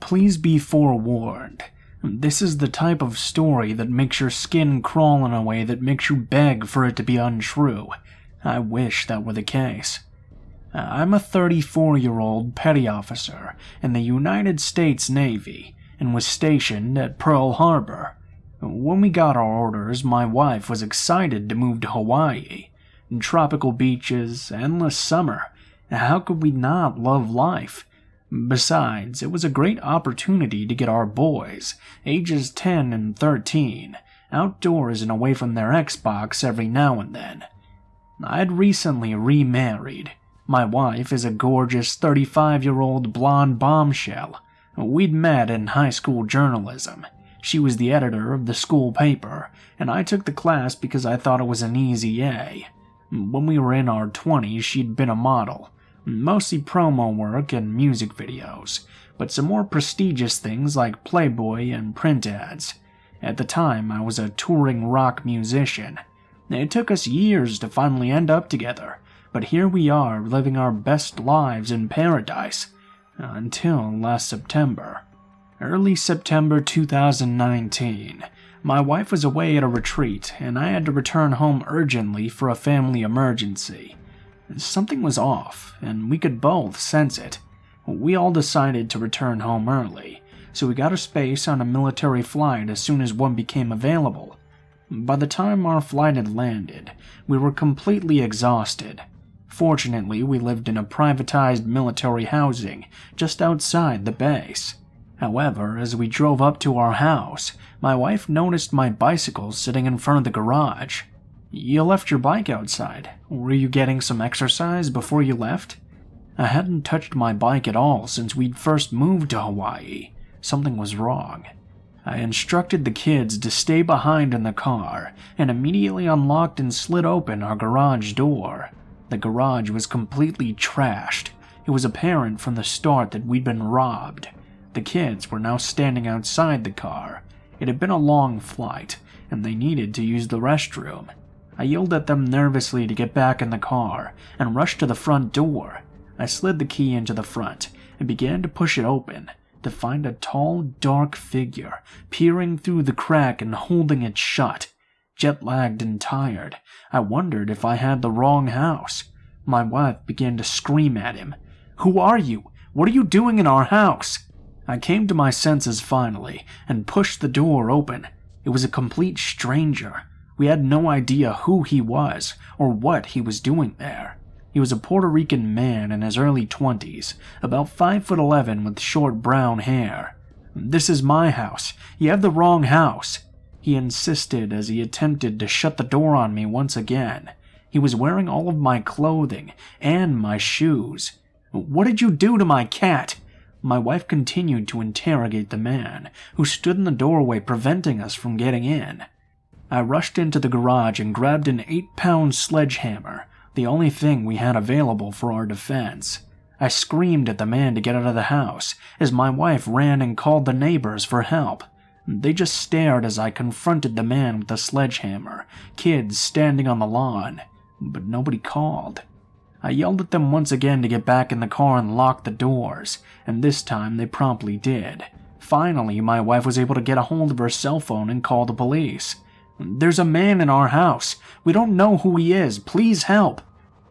Please be forewarned. This is the type of story that makes your skin crawl in a way that makes you beg for it to be untrue. I wish that were the case. I'm a 34-year-old petty officer in the United States Navy and was stationed at Pearl Harbor. When we got our orders, my wife was excited to move to Hawaii. Tropical beaches, endless summer. How could we not love life? Besides, it was a great opportunity to get our boys, ages 10 and 13, outdoors and away from their Xbox every now and then. I'd recently remarried. My wife is a gorgeous 35-year-old blonde bombshell. We'd met in high school journalism. She was the editor of the school paper, and I took the class because I thought it was an easy A. When we were in our 20s, she'd been a model. Mostly promo work and music videos, but some more prestigious things like Playboy and print ads. At the time, I was a touring rock musician. It took us years to finally end up together, but here we are living our best lives in paradise. Until last September. Early September 2019, my wife was away at a retreat, and I had to return home urgently for a family emergency. Something was off, and we could both sense it. We all decided to return home early, so we got a space on a military flight as soon as one became available. By the time our flight had landed, we were completely exhausted. Fortunately, we lived in a privatized military housing just outside the base. However, as we drove up to our house, my wife noticed my bicycle sitting in front of the garage. "You left your bike outside. Were you getting some exercise before you left?" I hadn't touched my bike at all since we'd first moved to Hawaii. Something was wrong. I instructed the kids to stay behind in the car and immediately unlocked and slid open our garage door. The garage was completely trashed. It was apparent from the start that we'd been robbed. The kids were now standing outside the car. It had been a long flight, and they needed to use the restroom. I yelled at them nervously to get back in the car and rushed to the front door. I slid the key into the front and began to push it open to find a tall, dark figure peering through the crack and holding it shut. Jet-lagged and tired, I wondered if I had the wrong house. My wife began to scream at him. "Who are you? What are you doing in our house?" I came to my senses finally and pushed the door open. It was a complete stranger. We had no idea who he was or what he was doing there. He was a Puerto Rican man in his early 20s, about 5'11" with short brown hair. "This is my house. You have the wrong house," he insisted as he attempted to shut the door on me once again. He was wearing all of my clothing and my shoes. "What did you do to my cat?" My wife continued to interrogate the man, who stood in the doorway preventing us from getting in. I rushed into the garage and grabbed an 8-pound sledgehammer, the only thing we had available for our defense. I screamed at the man to get out of the house, as my wife ran and called the neighbors for help. They just stared as I confronted the man with the sledgehammer, kids standing on the lawn, but nobody called. I yelled at them once again to get back in the car and lock the doors, and this time they promptly did. Finally, my wife was able to get a hold of her cell phone and call the police. "There's a man in our house. We don't know who he is. Please help."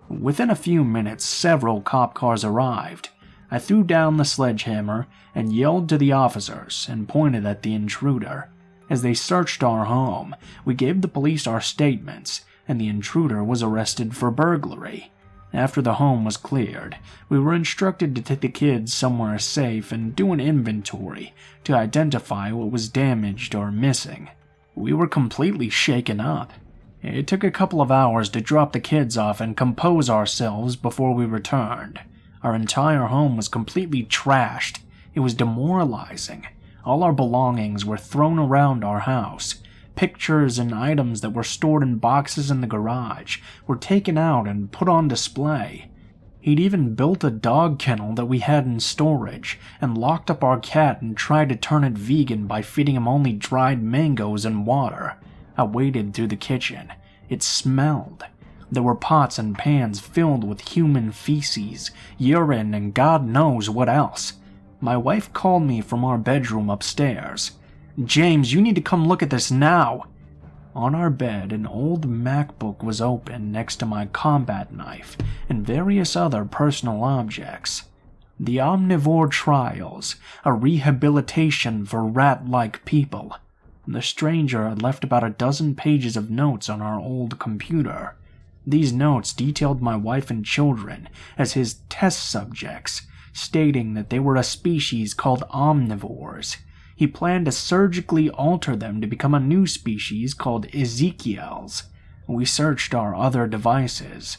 Within a few minutes, several cop cars arrived. I threw down the sledgehammer and yelled to the officers and pointed at the intruder. As they searched our home, we gave the police our statements, and the intruder was arrested for burglary. After the home was cleared, we were instructed to take the kids somewhere safe and do an inventory to identify what was damaged or missing. We were completely shaken up. It took a couple of hours to drop the kids off and compose ourselves before we returned. Our entire home was completely trashed. It was demoralizing. All our belongings were thrown around our house. Pictures and items that were stored in boxes in the garage were taken out and put on display. He'd even built a dog kennel that we had in storage and locked up our cat and tried to turn it vegan by feeding him only dried mangoes and water. I waded through the kitchen. It smelled. There were pots and pans filled with human feces, urine, and God knows what else. My wife called me from our bedroom upstairs. "James, you need to come look at this now." On our bed, an old MacBook was open next to my combat knife and various other personal objects. The Omnivore Trials, a rehabilitation for rat-like people. The stranger had left about a dozen pages of notes on our old computer. These notes detailed my wife and children as his test subjects, stating that they were a species called omnivores. He planned to surgically alter them to become a new species called Ezekiels. We searched our other devices.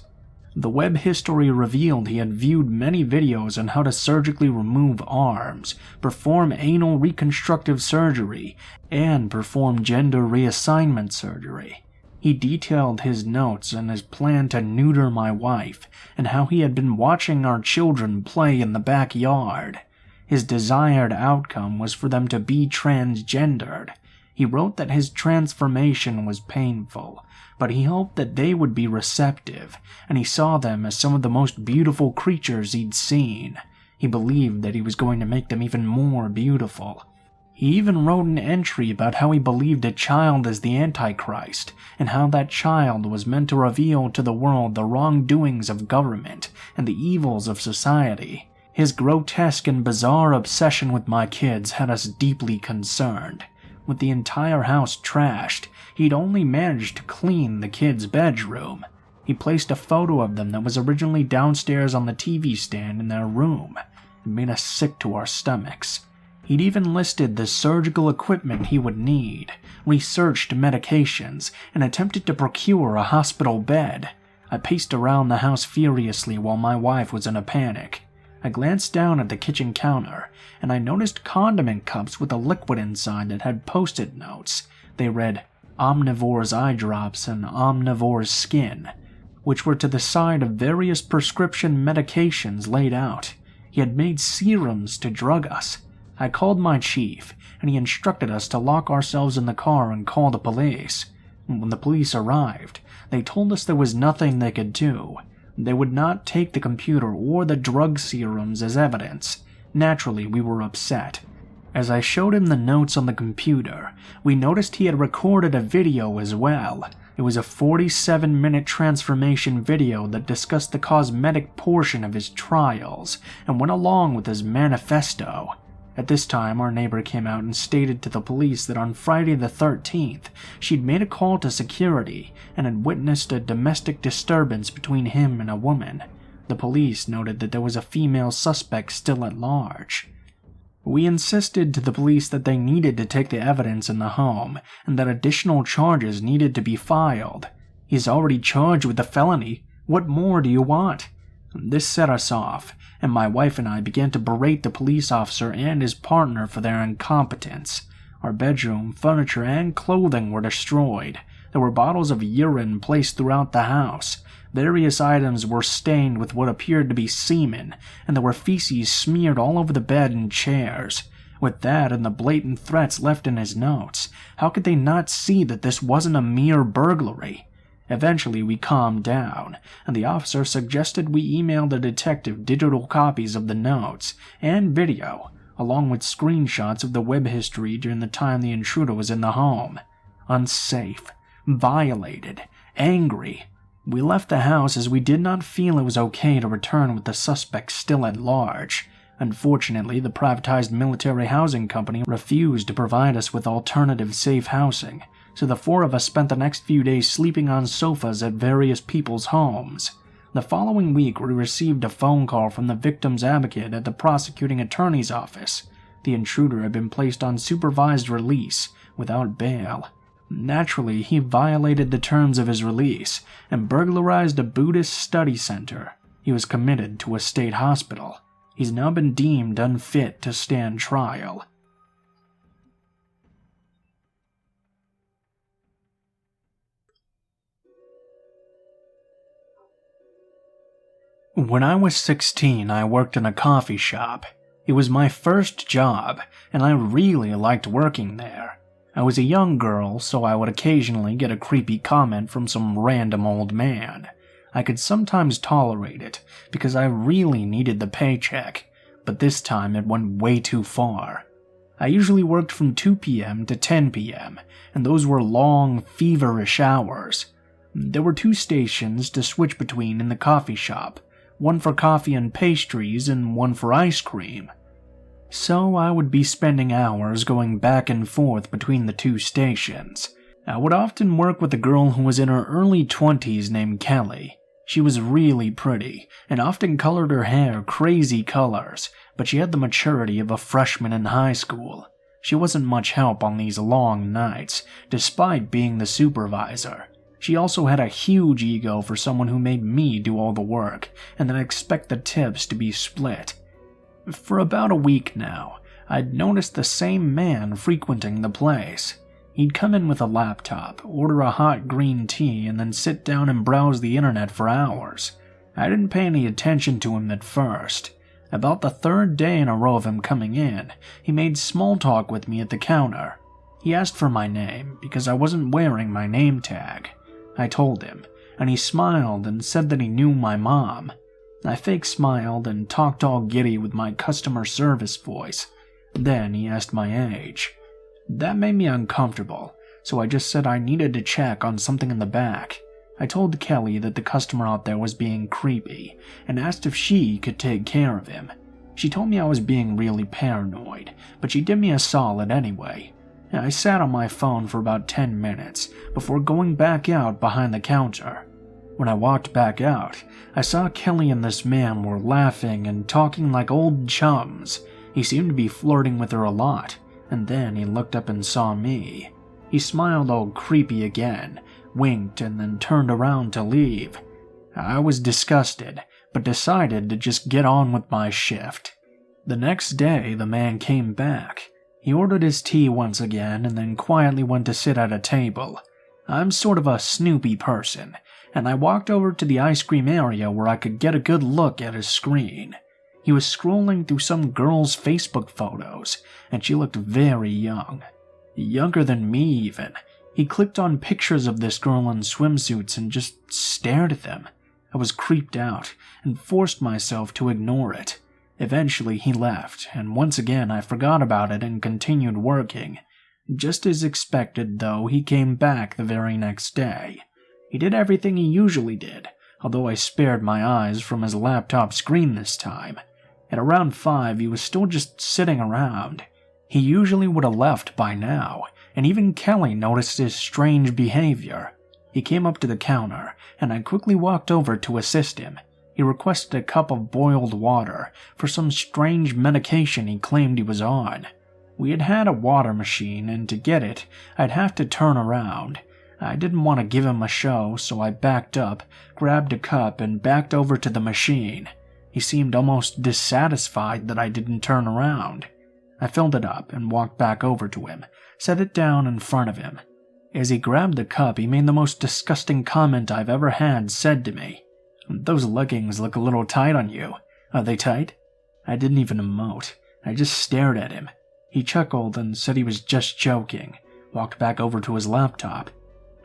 The web history revealed he had viewed many videos on how to surgically remove arms, perform anal reconstructive surgery, and perform gender reassignment surgery. He detailed his notes and his plan to neuter my wife, and how he had been watching our children play in the backyard. His desired outcome was for them to be transgendered. He wrote that his transformation was painful, but he hoped that they would be receptive, and he saw them as some of the most beautiful creatures he'd seen. He believed that he was going to make them even more beautiful. He even wrote an entry about how he believed a child is the Antichrist, and how that child was meant to reveal to the world the wrongdoings of government and the evils of society. His grotesque and bizarre obsession with my kids had us deeply concerned. With the entire house trashed, he'd only managed to clean the kids' bedroom. He placed a photo of them that was originally downstairs on the TV stand in their room. It made us sick to our stomachs. He'd even listed the surgical equipment he would need, researched medications, and attempted to procure a hospital bed. I paced around the house furiously while my wife was in a panic. I glanced down at the kitchen counter, and I noticed condiment cups with a liquid inside that had post-it notes. They read, "Omnivore's eye drops" and "Omnivore's skin," which were to the side of various prescription medications laid out. He had made serums to drug us. I called my chief, and he instructed us to lock ourselves in the car and call the police. When the police arrived, they told us there was nothing they could do. They would not take the computer or the drug serums as evidence. Naturally, we were upset. As I showed him the notes on the computer, we noticed he had recorded a video as well. It was a 47-minute transformation video that discussed the cosmetic portion of his trials and went along with his manifesto. At this time, our neighbor came out and stated to the police that on Friday the 13th, she'd made a call to security and had witnessed a domestic disturbance between him and a woman. The police noted that there was a female suspect still at large. We insisted to the police that they needed to take the evidence in the home and that additional charges needed to be filed. "He's already charged with a felony. What more do you want?" This set us off, and my wife and I began to berate the police officer and his partner for their incompetence. Our bedroom, furniture, and clothing were destroyed. There were bottles of urine placed throughout the house. Various items were stained with what appeared to be semen, and there were feces smeared all over the bed and chairs. With that and the blatant threats left in his notes, how could they not see that this wasn't a mere burglary? Eventually, we calmed down, and the officer suggested we email the detective digital copies of the notes and video, along with screenshots of the web history during the time the intruder was in the home. Unsafe, violated, angry. We left the house as we did not feel it was okay to return with the suspect still at large. Unfortunately, the privatized military housing company refused to provide us with alternative safe housing, so the four of us spent the next few days sleeping on sofas at various people's homes. The following week, we received a phone call from the victim's advocate at the prosecuting attorney's office. The intruder had been placed on supervised release without bail. Naturally, he violated the terms of his release and burglarized a Buddhist study center. He was committed to a state hospital. He's now been deemed unfit to stand trial. When I was 16, I worked in a coffee shop. It was my first job, and I really liked working there. I was a young girl, so I would occasionally get a creepy comment from some random old man. I could sometimes tolerate it, because I really needed the paycheck. but this time it went way too far. I usually worked from 2 p.m. to 10 p.m., and those were long, feverish hours. There were 2 stations to switch between in the coffee shop, one for coffee and pastries and one for ice cream. So I would be spending hours going back and forth between the 2 stations. I would often work with a girl who was in her early 20s named Kelly. She was really pretty, and often colored her hair crazy colors, but she had the maturity of a freshman in high school. She wasn't much help on these long nights, despite being the supervisor. She also had a huge ego for someone who made me do all the work, and then expect the tips to be split. For about a week now, I'd noticed the same man frequenting the place. He'd come in with a laptop, order a hot green tea, and then sit down and browse the internet for hours. I didn't pay any attention to him at first. About the 3rd day in a row of him coming in, he made small talk with me at the counter. He asked for my name because I wasn't wearing my name tag. I told him, and he smiled and said that he knew my mom. I fake smiled and talked all giddy with my customer service voice. Then he asked my age. That made me uncomfortable, so I just said I needed to check on something in the back. I told Kelly that the customer out there was being creepy, and asked if she could take care of him. She told me I was being really paranoid, but she did me a solid anyway. I sat on my phone for about 10 minutes before going back out behind the counter. When I walked back out, I saw Kelly and this man were laughing and talking like old chums. He seemed to be flirting with her a lot, and then he looked up and saw me. He smiled all creepy again, winked, and then turned around to leave. I was disgusted, but decided to just get on with my shift. The next day, the man came back. He ordered his tea once again and then quietly went to sit at a table. I'm sort of a snoopy person, and I walked over to the ice cream area where I could get a good look at his screen. He was scrolling through some girl's Facebook photos, and she looked very young. Younger than me, even. He clicked on pictures of this girl in swimsuits and just stared at them. I was creeped out and forced myself to ignore it. Eventually he left, and once again I forgot about it and continued working. Just as expected, though, he came back the very next day. He did everything he usually did, although I spared my eyes from his laptop screen this time. At around 5, he was still just sitting around. He usually would have left by now, and even Kelly noticed his strange behavior. He came up to the counter, and I quickly walked over to assist him. He requested a cup of boiled water for some strange medication he claimed he was on. We had had a water machine, and to get it, I'd have to turn around. I didn't want to give him a show, so I backed up, grabbed a cup, and backed over to the machine. He seemed almost dissatisfied that I didn't turn around. I filled it up and walked back over to him, set it down in front of him. As he grabbed the cup, he made the most disgusting comment I've ever had said to me. "Those leggings look a little tight on you. Are they tight?" I didn't even emote. I just stared at him. He chuckled and said he was just joking, walked back over to his laptop.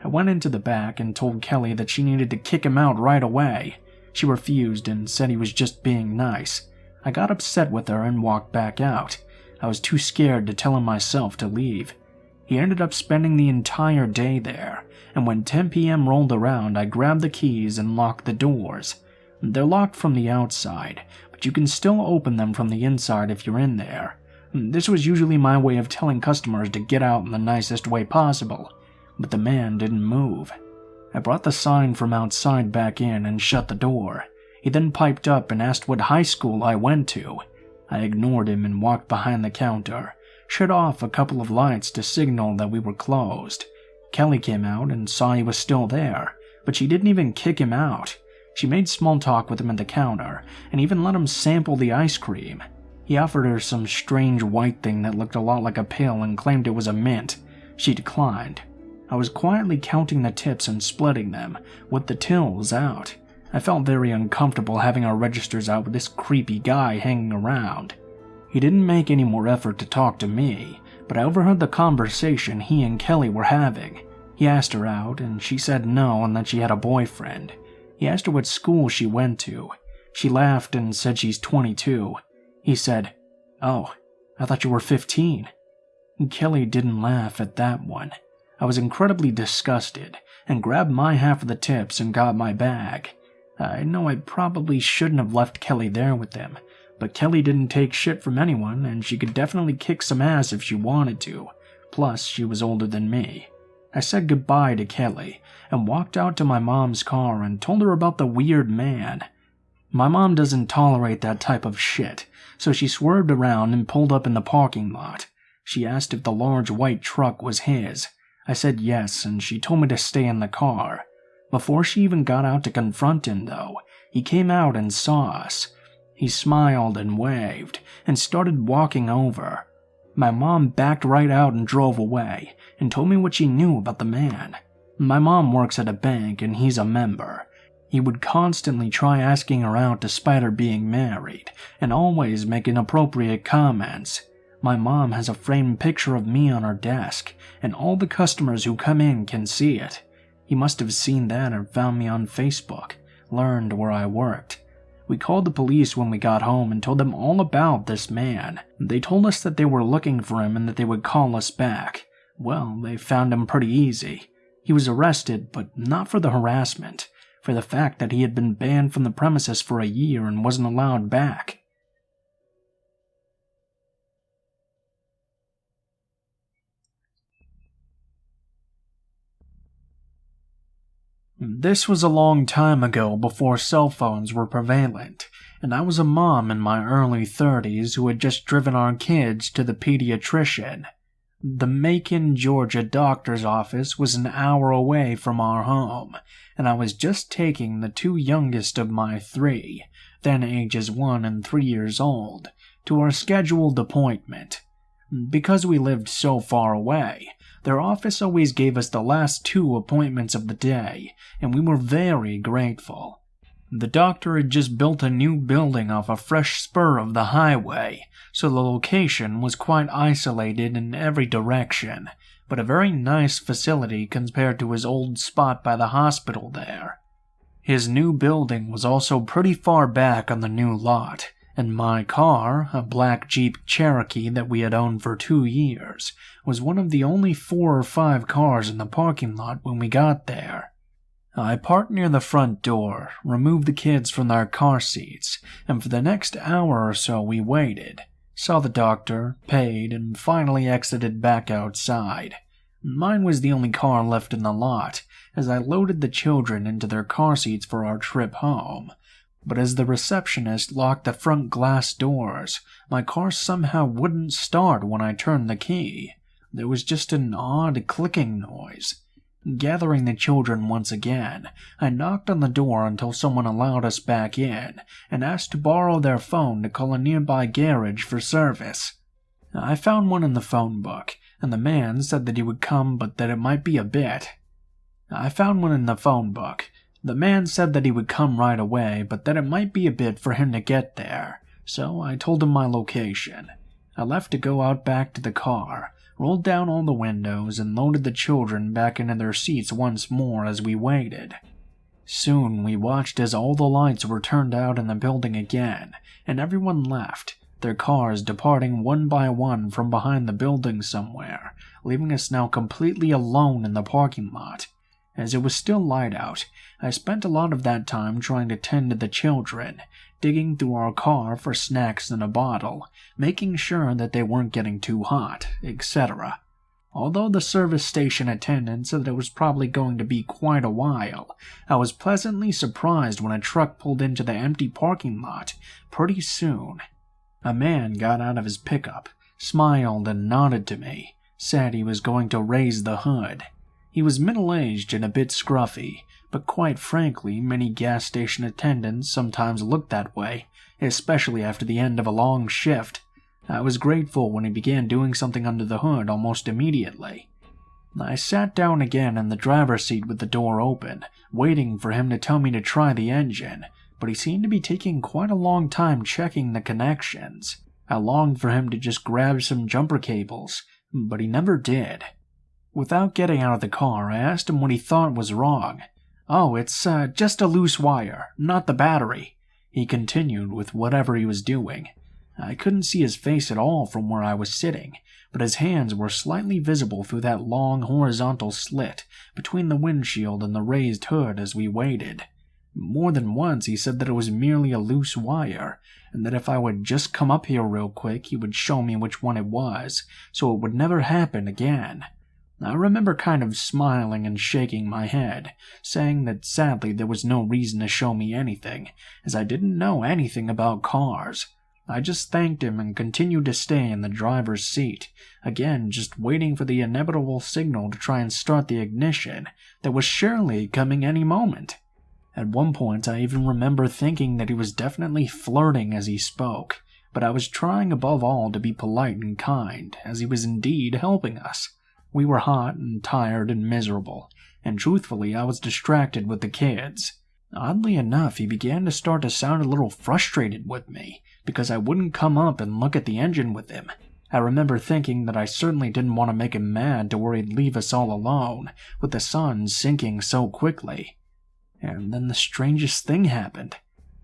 I went into the back and told Kelly that she needed to kick him out right away. She refused and said he was just being nice. I got upset with her and walked back out. I was too scared to tell him myself to leave. He ended up spending the entire day there, and when 10 p.m. rolled around, I grabbed the keys and locked the doors. They're locked from the outside, but you can still open them from the inside if you're in there. This was usually my way of telling customers to get out in the nicest way possible, but the man didn't move. I brought the sign from outside back in and shut the door. He then piped up and asked what high school I went to. I ignored him and walked behind the counter, shut off a couple of lights to signal that we were closed. Kelly came out and saw he was still there, but she didn't even kick him out. She made small talk with him at the counter and even let him sample the ice cream. He offered her some strange white thing that looked a lot like a pill and claimed it was a mint. She declined. I was quietly counting the tips and splitting them, with the tills out. I felt very uncomfortable having our registers out with this creepy guy hanging around. He didn't make any more effort to talk to me, but I overheard the conversation he and Kelly were having. He asked her out, and she said no and that she had a boyfriend. He asked her what school she went to. She laughed and said she's 22. He He said, "Oh, I thought you were 15. Kelly didn't laugh at that one. I was incredibly disgusted and grabbed my half of the tips and got my bag. I know I probably shouldn't have left Kelly there with them, but Kelly didn't take shit from anyone and she could definitely kick some ass if she wanted to. Plus, she was older than me. I said goodbye to Kelly and walked out to my mom's car and told her about the weird man. My mom doesn't tolerate that type of shit, so she swerved around and pulled up in the parking lot. She asked if the large white truck was his. I said yes, and she told me to stay in the car. Before she even got out to confront him, though, he came out and saw us. He smiled and waved and started walking over. My mom backed right out and drove away and told me what she knew about the man. My mom works at a bank and he's a member. He would constantly try asking her out despite her being married and always make inappropriate comments. My mom has a framed picture of me on her desk and all the customers who come in can see it. He must have seen that and found me on Facebook, learned where I worked. We called the police when we got home and told them all about this man. They told us that they were looking for him and that they would call us back. Well, they found him pretty easy. He was arrested, but not for the harassment, for the fact that he had been banned from the premises for a year and wasn't allowed back. This was a long time ago before cell phones were prevalent, and I was a mom in my early 30s who had just driven our kids to the pediatrician. The Macon, Georgia doctor's office was an hour away from our home, and I was just taking the two youngest of my three, then ages 1 and 3 years old, to our scheduled appointment. Because we lived so far away, their office always gave us the last 2 appointments of the day, and we were very grateful. The doctor had just built a new building off a fresh spur of the highway, so the location was quite isolated in every direction, but a very nice facility compared to his old spot by the hospital there. His new building was also pretty far back on the new lot, and my car, a black Jeep Cherokee that we had owned for 2 years, was one of the only 4 or 5 cars in the parking lot when we got there. I parked near the front door, removed the kids from their car seats, and for the next hour or so we waited, saw the doctor, paid, and finally exited back outside. Mine was the only car left in the lot, as I loaded the children into their car seats for our trip home. But as the receptionist locked the front glass doors, my car somehow wouldn't start when I turned the key. There was just an odd clicking noise. Gathering the children once again, I knocked on the door until someone allowed us back in and asked to borrow their phone to call a nearby garage for service. I found one in the phone book, and the man said that he would come but that it might be a bit. The man said that he would come right away, but that it might be a bit for him to get there, so I told him my location. I left to go out back to the car, rolled down all the windows, and loaded the children back into their seats once more as we waited. Soon we watched as all the lights were turned out in the building again, and everyone left, their cars departing one by one from behind the building somewhere, leaving us now completely alone in the parking lot. As it was still light out, I spent a lot of that time trying to tend to the children, digging through our car for snacks and a bottle, making sure that they weren't getting too hot, etc. Although the service station attendant said that it was probably going to be quite a while, I was pleasantly surprised when a truck pulled into the empty parking lot pretty soon. A man got out of his pickup, smiled and nodded to me, said he was going to raise the hood. He was middle-aged and a bit scruffy, but quite frankly, many gas station attendants sometimes looked that way, especially after the end of a long shift. I was grateful when he began doing something under the hood almost immediately. I sat down again in the driver's seat with the door open, waiting for him to tell me to try the engine, but he seemed to be taking quite a long time checking the connections. I longed for him to just grab some jumper cables, but he never did. Without getting out of the car, I asked him what he thought was wrong. "Oh, it's just a loose wire, not the battery," he continued with whatever he was doing. I couldn't see his face at all from where I was sitting, but his hands were slightly visible through that long horizontal slit between the windshield and the raised hood as we waited. More than once he said that it was merely a loose wire, and that if I would just come up here real quick he would show me which one it was, so it would never happen again. I remember kind of smiling and shaking my head, saying that sadly there was no reason to show me anything, as I didn't know anything about cars. I just thanked him and continued to stay in the driver's seat, again just waiting for the inevitable signal to try and start the ignition that was surely coming any moment. At one point I even remember thinking that he was definitely flirting as he spoke, but I was trying above all to be polite and kind, as he was indeed helping us. We were hot and tired and miserable, and truthfully I was distracted with the kids. Oddly enough, he began to start to sound a little frustrated with me, because I wouldn't come up and look at the engine with him. I remember thinking that I certainly didn't want to make him mad to where he'd leave us all alone, with the sun sinking so quickly. And then the strangest thing happened.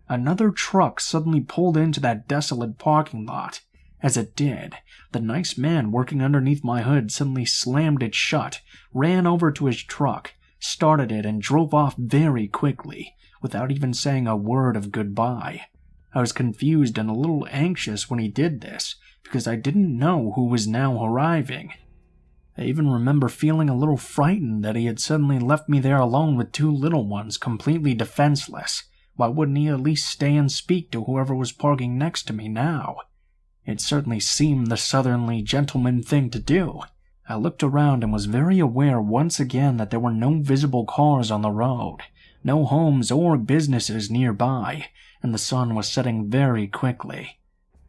Another truck suddenly pulled into that desolate parking lot. As it did, the nice man working underneath my hood suddenly slammed it shut, ran over to his truck, started it, and drove off very quickly, without even saying a word of goodbye. I was confused and a little anxious when he did this, because I didn't know who was now arriving. I even remember feeling a little frightened that he had suddenly left me there alone with two little ones completely defenseless. Why wouldn't he at least stay and speak to whoever was parking next to me now? It certainly seemed the southerly gentleman thing to do. I looked around and was very aware once again that there were no visible cars on the road, no homes or businesses nearby, and the sun was setting very quickly.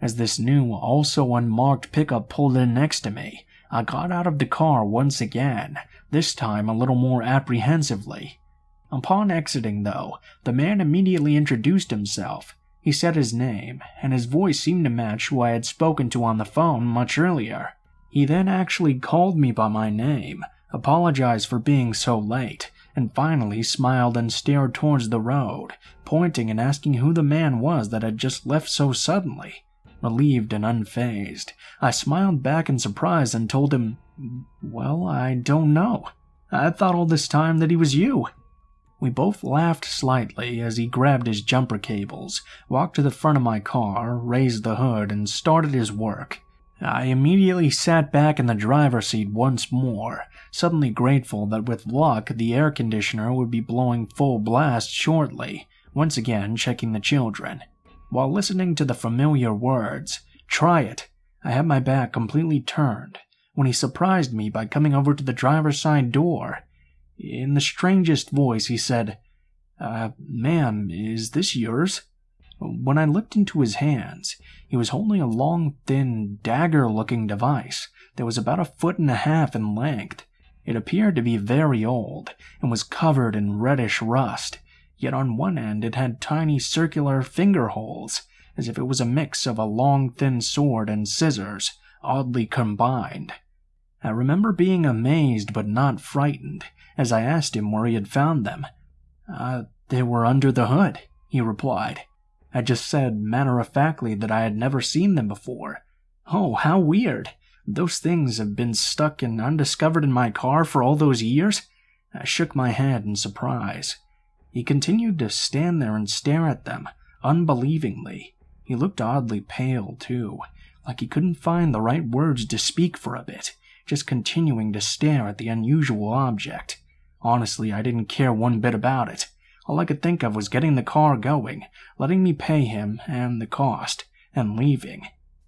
As this new, also unmarked pickup pulled in next to me, I got out of the car once again, this time a little more apprehensively. Upon exiting, though, the man immediately introduced himself. He said his name, and his voice seemed to match who I had spoken to on the phone much earlier. He then actually called me by my name, apologized for being so late, and finally smiled and stared towards the road, pointing and asking who the man was that had just left so suddenly. Relieved and unfazed, I smiled back in surprise and told him, "Well, I don't know. I thought all this time that he was you." We both laughed slightly as he grabbed his jumper cables, walked to the front of my car, raised the hood, and started his work. I immediately sat back in the driver's seat once more, suddenly grateful that with luck the air conditioner would be blowing full blast shortly, once again checking the children. While listening to the familiar words, "Try it," I had my back completely turned, when he surprised me by coming over to the driver's side door. In the strangest voice, he said, "Ma'am, is this yours?" When I looked into his hands, he was holding a long, thin, dagger-looking device that was about 1.5 feet in length. It appeared to be very old, and was covered in reddish rust, yet on one end it had tiny circular finger holes, as if it was a mix of a long, thin sword and scissors, oddly combined. I remember being amazed but not frightened, as I asked him where he had found them. They were under the hood," he replied. I just said matter-of-factly that I had never seen them before. "Oh, how weird. Those things have been stuck and undiscovered in my car for all those years?" I shook my head in surprise. He continued to stand there and stare at them, unbelievingly. He looked oddly pale, too, like he couldn't find the right words to speak for a bit, just continuing to stare at the unusual object. Honestly, I didn't care one bit about it. All I could think of was getting the car going, letting me pay him and the cost, and leaving.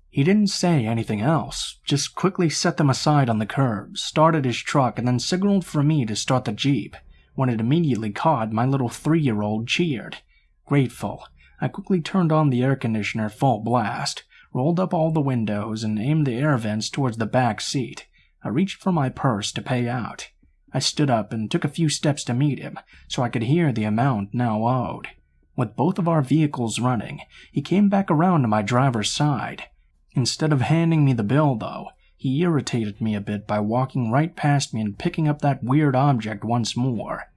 He didn't say anything else, just quickly set them aside on the curb, started his truck, and then signaled for me to start the Jeep. When it immediately caught, my little 3-year-old cheered. Grateful, I quickly turned on the air conditioner full blast, rolled up all the windows, and aimed the air vents towards the back seat. I reached for my purse to pay out. I stood up and took a few steps to meet him, so I could hear the amount now owed. With both of our vehicles running, he came back around to my driver's side. Instead of handing me the bill, though, he irritated me a bit by walking right past me and picking up that weird object once more.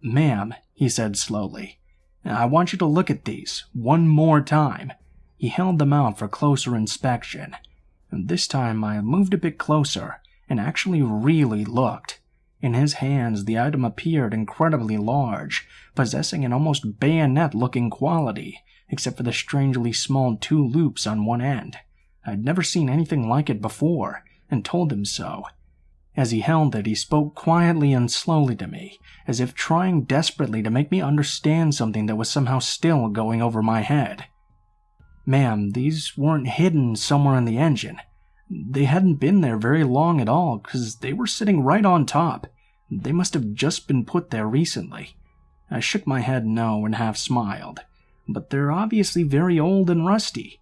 "Ma'am," he said slowly, "I want you to look at these one more time." He he held them out for closer inspection. And this time I moved a bit closer and actually really looked. In his hands, the item appeared incredibly large, possessing an almost bayonet-looking quality, except for the strangely small 2 loops on one end. I'd never seen anything like it before, and told him so. As he held it, he spoke quietly and slowly to me, as if trying desperately to make me understand something that was somehow still going over my head. "Ma'am, these weren't hidden somewhere in the engine. They hadn't been there very long at all, because they were sitting right on top. They must have just been put there recently." I shook my head no and half smiled. "But they're obviously very old and rusty."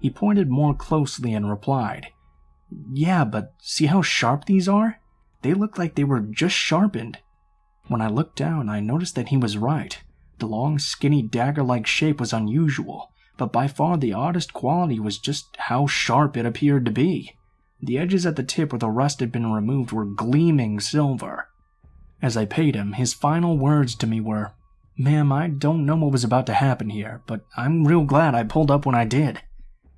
He pointed more closely and replied, "Yeah, but see how sharp these are? They look like they were just sharpened." When I looked down, I noticed that he was right. The long, skinny dagger-like shape was unusual, but by far the oddest quality was just how sharp it appeared to be. The edges at the tip where the rust had been removed were gleaming silver. As I paid him, his final words to me were, "Ma'am, I don't know what was about to happen here, but I'm real glad I pulled up when I did."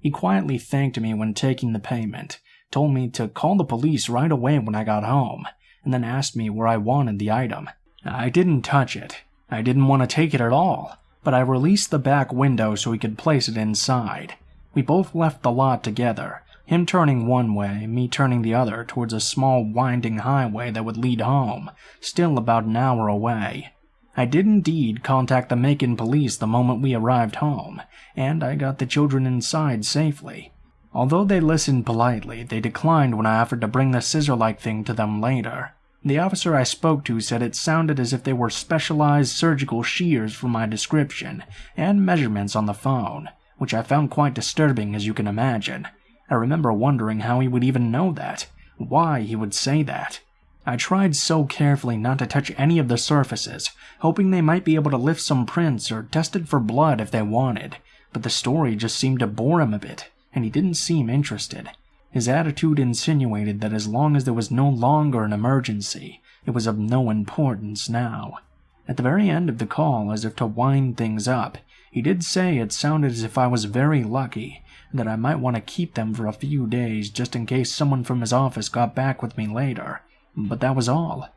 He quietly thanked me when taking the payment, told me to call the police right away when I got home, and then asked me where I wanted the item. I didn't touch it. I didn't want to take it at all, but I released the back window so he could place it inside. We both left the lot together, him turning one way, me turning the other towards a small winding highway that would lead home, still about an hour away. I did indeed contact the Macon police the moment we arrived home, and I got the children inside safely. Although they listened politely, they declined when I offered to bring the scissor-like thing to them later. The officer I spoke to said it sounded as if they were specialized surgical shears for my description and measurements on the phone, which I found quite disturbing, as you can imagine. I remember wondering how he would even know that, why he would say that. I tried so carefully not to touch any of the surfaces, hoping they might be able to lift some prints or test it for blood if they wanted, but the story just seemed to bore him a bit, and he didn't seem interested. His attitude insinuated that as long as there was no longer an emergency, it was of no importance now. At the very end of the call, as if to wind things up, he did say it sounded as if I was very lucky, and that I might want to keep them for a few days just in case someone from his office got back with me later. But that was all.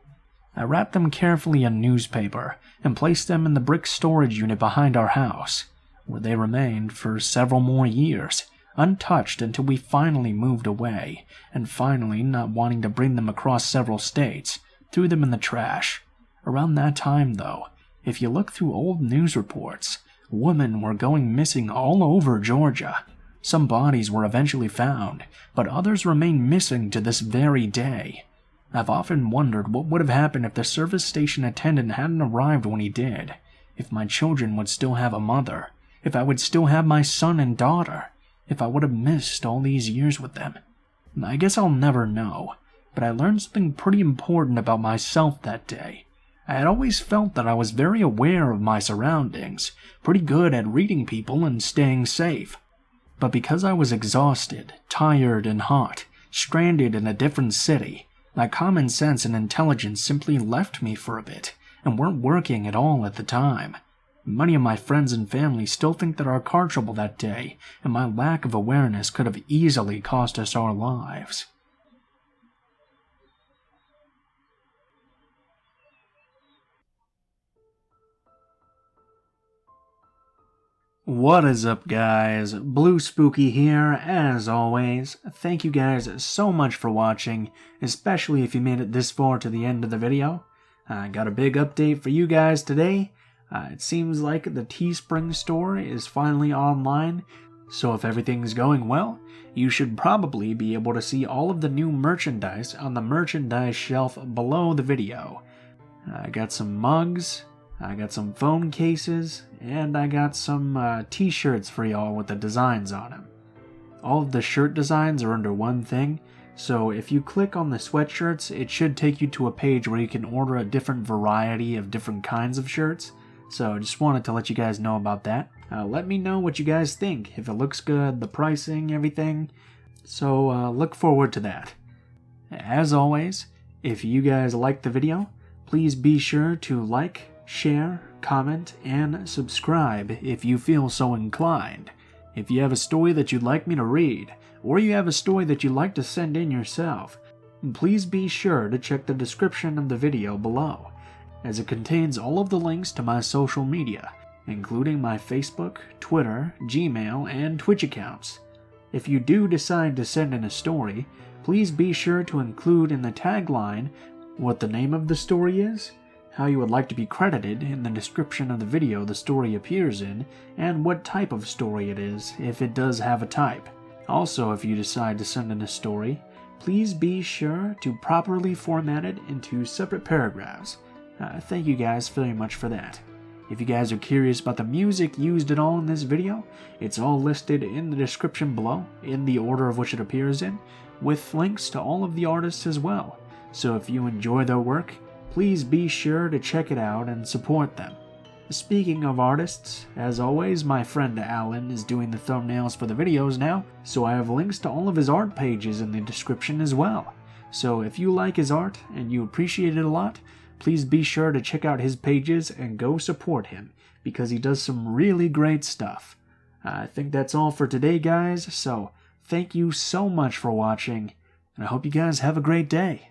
I wrapped them carefully in newspaper and placed them in the brick storage unit behind our house, where they remained for several more years, untouched until we finally moved away, and finally, not wanting to bring them across several states, threw them in the trash. Around that time, though, if you look through old news reports, women were going missing all over Georgia. Some bodies were eventually found, but others remain missing to this very day. I've often wondered what would have happened if the service station attendant hadn't arrived when he did, if my children would still have a mother, if I would still have my son and daughter, if I would have missed all these years with them. I guess I'll never know, but I learned something pretty important about myself that day. I had always felt that I was very aware of my surroundings, pretty good at reading people and staying safe. But because I was exhausted, tired, and hot, stranded in a different city, my common sense and intelligence simply left me for a bit, and weren't working at all at the time. Many of my friends and family still think that our car trouble that day and my lack of awareness could have easily cost us our lives. What is up, guys? Blue Spooky here, as always. Thank you guys so much for watching, especially if you made it this far to the end of the video. I got a big update for you guys today. It seems like the Teespring store is finally online, so if everything's going well, you should probably be able to see all of the new merchandise on the merchandise shelf below the video. I got some mugs, I got some phone cases, and I got some t-shirts for y'all with the designs on them. All of the shirt designs are under one thing, so if you click on the sweatshirts, it should take you to a page where you can order a different variety of different kinds of shirts. So I just wanted to let you guys know about that. Let me know what you guys think, if it looks good, the pricing, everything. So look forward to that. As always, if you guys liked the video, please be sure to like, share, comment, and subscribe if you feel so inclined. If you have a story that you'd like me to read, or you have a story that you'd like to send in yourself, please be sure to check the description of the video below, as it contains all of the links to my social media, including my Facebook, Twitter, Gmail, and Twitch accounts. If you do decide to send in a story, please be sure to include in the tagline what the name of the story is, how you would like to be credited in the description of the video the story appears in, and what type of story it is, if it does have a type. Also, if you decide to send in a story, please be sure to properly format it into separate paragraphs. Thank you guys very much for that. If you guys are curious about the music used at all in this video, it's all listed in the description below, in the order of which it appears in, with links to all of the artists as well. So if you enjoy their work, please be sure to check it out and support them. Speaking of artists, as always, my friend Alan is doing the thumbnails for the videos now, so I have links to all of his art pages in the description as well. So if you like his art and you appreciate it a lot, please be sure to check out his pages and go support him, because he does some really great stuff. I think that's all for today, guys, so thank you so much for watching, and I hope you guys have a great day.